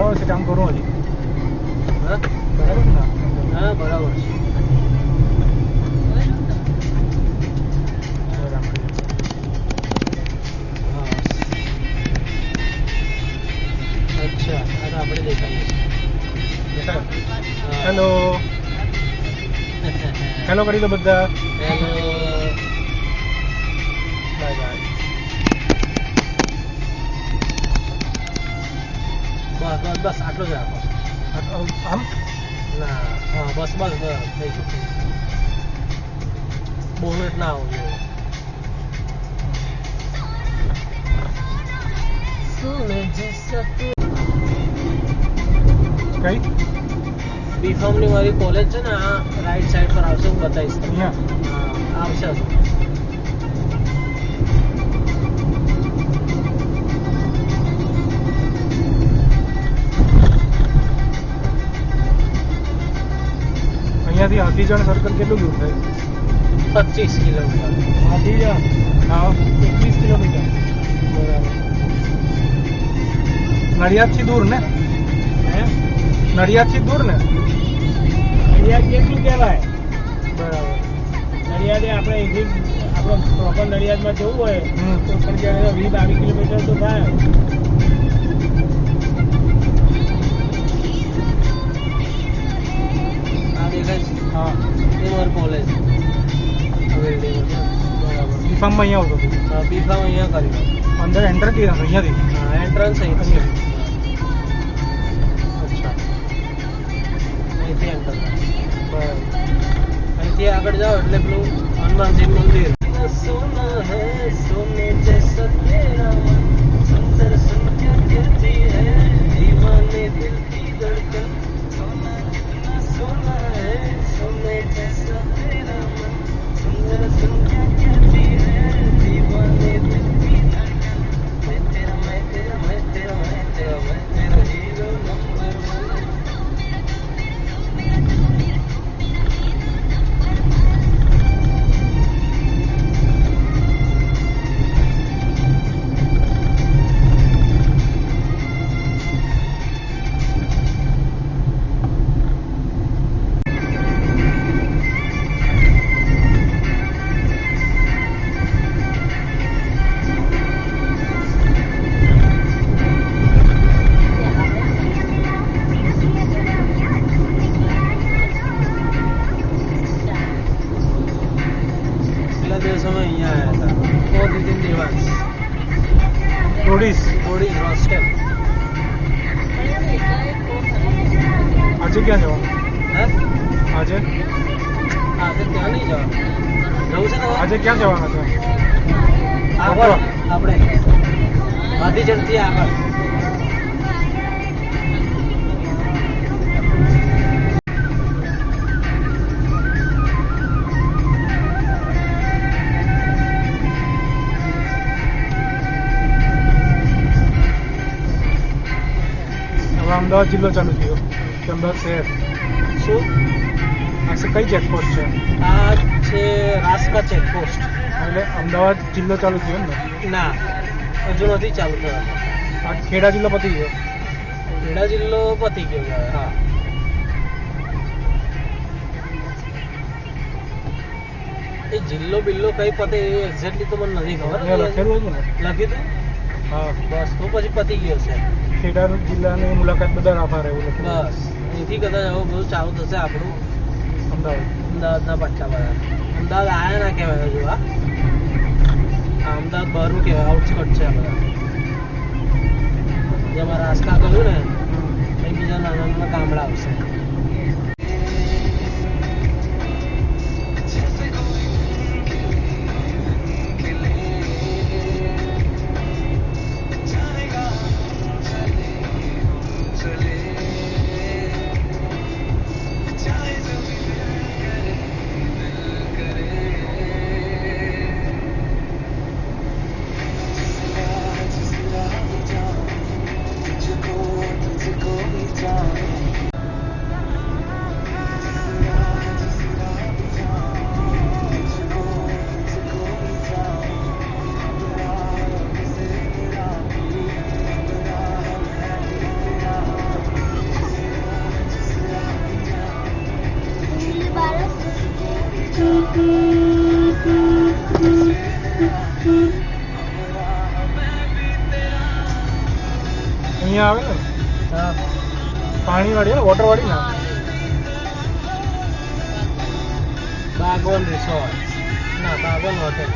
બરાબર છે કામ કરવું હજી. હા બરાબર ને? હા બરાબર છે. અચ્છા આ તો આપણે દેખાઈએ છીએ. હેલો હેલો કરી દો બધા. Hello bye bye. બસ બસ બસ આટલું જ રાખો. આમ ના હા બસ બસ બસ થઈ ગયું. બોનટ ના આવું જોઈએ. કઈ બીફાર્મ ની મારી કોલેજ છે ને આ રાઈટ સાઈડ પર આવશે હું બતાવીશ તમને. અહીંયા હા આવશે. અહીંયાથી હાથીજણ સર્કલ કેટલું દૂર થાય? 25 કિલોમીટર. હાથીજણ હા 21 કિલોમીટર. બરાબર. નડિયાદથી દૂર ને? હે નડિયાદથી દૂર ને? નડિયાદ કેટલું કહેવાય? બરાબર. નડિયાદે આપણે અહીંથી આપણો પ્રોપર નડિયાદમાં જવું હોય તો પણ 20-22 કિલોમીટર તો થાય. આ દેખાય છે? હા એ મારું કોલેજ બિલ્ડિંગ. બરાબર. બીફાર્મમાં અહીંયા આવતો હતો. હા બીફાર્મ અહીંયા કર્યું. અંદર એન્ટર થઈ અહીંયાથી. હા એન્ટ્રન્સ અહીંયાથી. અહીંથી અચ્છા એન્ટર થાય. બરાબર. અહીંથી આગળ જાઓ એટલે પેલું હનુમાનજી મંદિર. સોના હે સોને જૈસા તેરા મન સુંદર સુંદર कहती है दीवाने दिल की धड़कन सोना कितना सोना है सोने जैसा तेरा मन सुंदर सुंदर कहती है दीवाने दिल की धड़कन मैं तेरा मैं तेरा मैं तेरा मैं तेरा मैं तेरा हीरो नंबर 1. पिछला દિવસોમાં અહીંયા આવ્યા હતા કોદિન દિવસ રોડીસ થોડી હોસ્ટેલ. આજે ક્યાં જવાનું? હે આજે આજે ત્યાં નહીં જવાનું. જવું છે તમારે? આજે ક્યાં જવાના છે? આગળ આપણે હાથીજણથી આગળ. હવે અમદાવાદ જિલ્લો ચાલુ થયો કે અમદાવાદ શહેર? શું આ કઈ ચેકપોસ્ટ છે? આ છે રાસ્કા ચેકપોસ્ટ. એટલે અમદાવાદ જિલ્લો ચાલુ થયો ને? ના હજુ નથી ચાલુ થયો. આ ખેડા જિલ્લો પતી ગયો. ખેડા જિલ્લો પતી ગયો હવે. હા એ જિલ્લો બિલ્લો કઈ પતે એ એક્ઝેક્ટલી તો મને નથી ખબર. અહીંયા લખેલું હતું ને? લખી દઉં હા બસ તો પછી પતી ગયો છે. ખેડા જિલ્લાની મુલાકાત બધા રાખવા એવું લખ્યું. બસ અહીંથી કદાચ હવે બધું ચાલુ થશે આપણું અમદાવાદ. અમદાવાદના પટ્ટા બધા. અમદાવાદ આયા ના કહેવાય હજુ. આ અમદાવાદ બહારનું કહેવાય. આઉટસ્કટ છે આ બધા. જેમાં રાસ્તા કહ્યું ને એ બીજા નાના નાના ગામડા આવશે. અહીંયા આવે ને હા પાણીવાળી વોટરવાળી ના બાગોન રિસોર્ટ ના બાગોન હોટેલ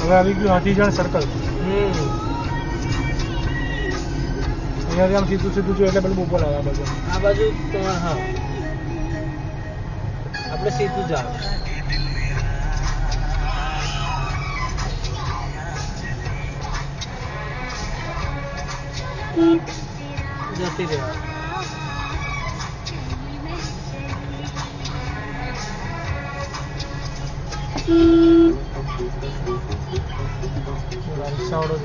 હવે આવી ગયું હાથીજણ સર્કલ અહીંયાથી આમ સીધું સીધું જો એટલે પેલું ઉપર આવે આ બાજુ તમારે હા આપણે સીધું જાવ જતી રહેવા રિક્ષાવાળો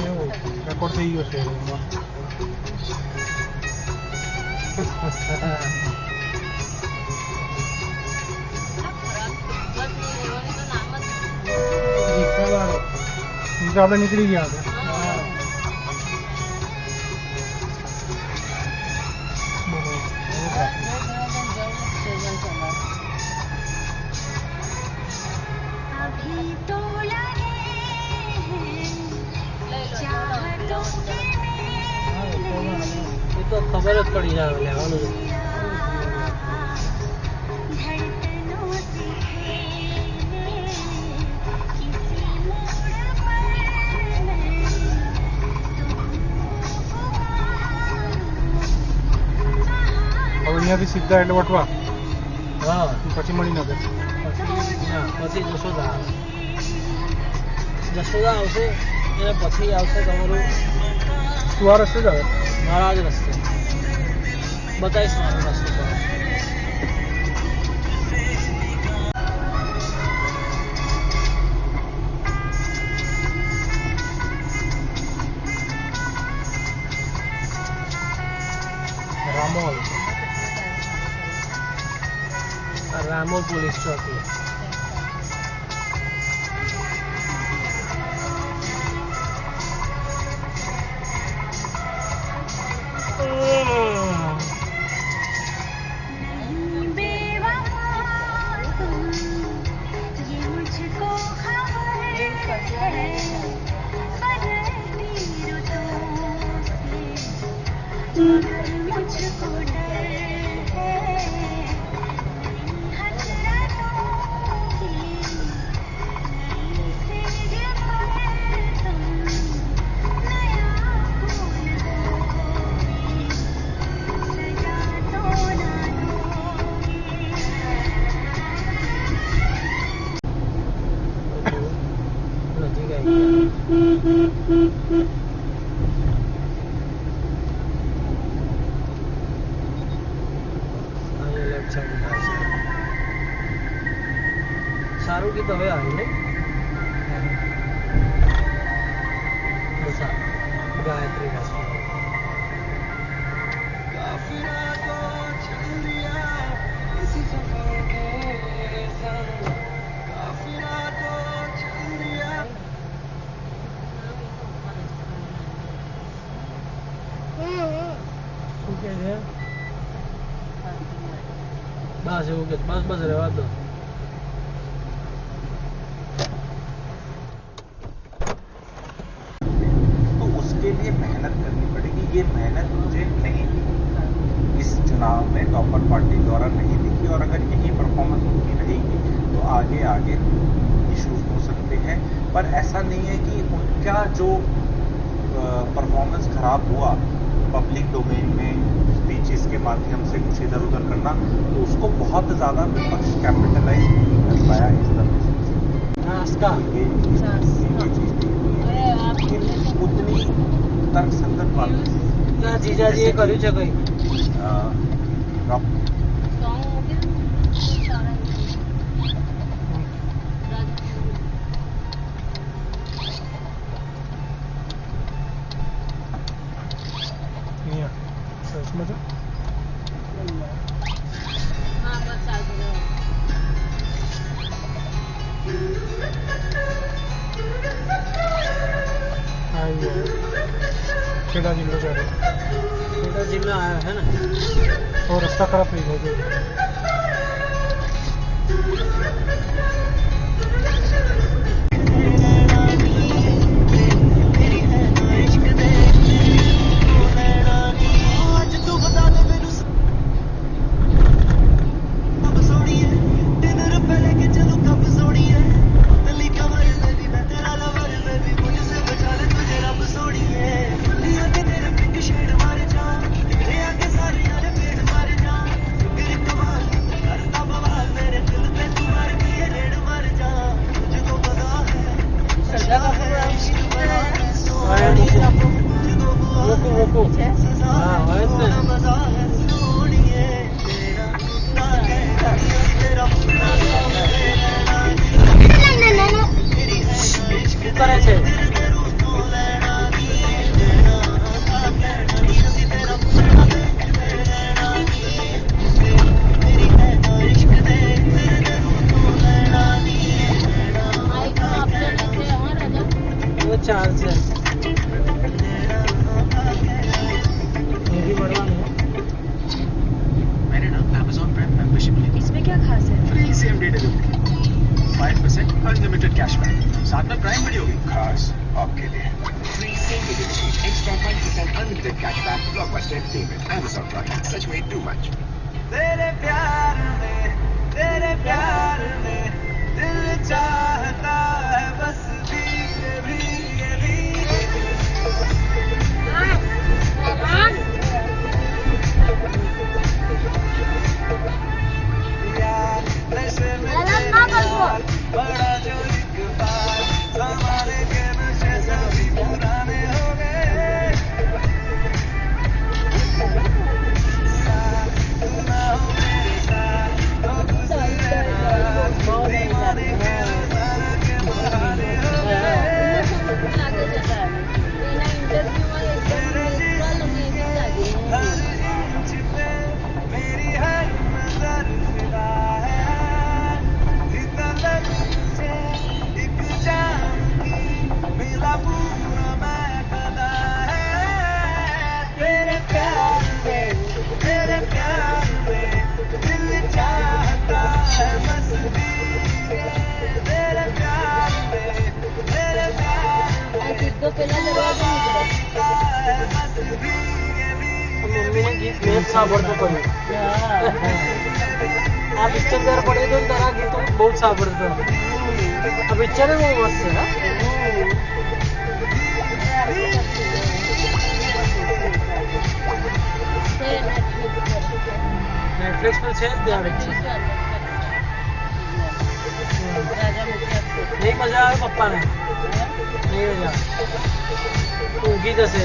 એવું રેકોર્ડ થઈ ગયો છે એમાં રિક્ષાવાળો આપણે નીકળી ગયા હતા એ તો ખબર જ પડી જાય લેવાનું હવે અહીંયાથી સીધા એટલે વટવા હા પછી મળી નગર પછી જશોદા જશોદા આવશે અને પછી આવશે તમારું તું આ રસ્તે જ આવે મારા જ રસ્તે બતાવીશ મારો રસ્તો રામોલ રામોલ પોલીસ ચોકી સારું ગીત હવે આવ્યું ને ગાયત્રી હોસ્પિટલ શું કે છે બસ એવું કે બસ રહેવા દો के लिए मेहनत करनी पड़ेगी। ये मेहनत मुझे नहीं दिखी इस चुनाव में, टॉपर पार्टी द्वारा नहीं दिखी, और अगर यही परफॉर्मेंस उनकी रहेगी तो आगे आगे इश्यूज हो सकते हैं। पर ऐसा नहीं है कि उनका जो परफॉर्मेंस खराब हुआ पब्लिक डोमेन में स्पीचेस के माध्यम से कुछ इधर उधर करना, तो उसको बहुत ज़्यादा विपक्ष कैपिटलाइज नहीं कर पाया इस तरह से। ये चीज़ लेकिन उतनी तर्कसंगत बात नहीं। ना जीजाजी ये કર્યું છે કઈ रॉक नहीं है तो इसमें से खेड़ा जिलो जा रहे ખેડા જિલ્લો આયા है ना और रास्ता खराब થઈ ગયો છે રોકો હા હોય જ ને શું કરે છે वो चार्ज है ये भी बढ़वाना है मैंने ना Amazon Prime membership ली। इसमें क्या खास है? Free same day delivery, 5% unlimited cashback, साथ में प्राइम वीडियो भी खास आपके लिए। Free same day delivery, extra 5% unlimited cashback, blockbuster entertainment, Amazon Prime, सच में टू मच। तेरे प्यार में दिल चाहता है बस बड़ा जो एक बार जमाने के नशे सभी पुराने हो गए सुना हो मेरे साथ तो दीवाने के नजारे के बहाने हो गए हर इंच पे मेरी हर नजर फिदा है से एक जान की मिला पूरा मैं कदा है तेरे प्यार में दिल चाहता है बस तेरे प्यार में मम्मी ने गीत મેં સાંભળતો કર્યું આ પિક્ચર જ્યારે પડે તો તારા ગીતો બહુ સાંભળતો આ પિક્ચર બહુ મસ્ત છે હા નેટફ્લિક્સ પર છે ત્યાં પિક્ચર નહીં મજા આવે પપ્પાને નહીં મજા ઊંઘી જશે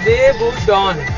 They moved on.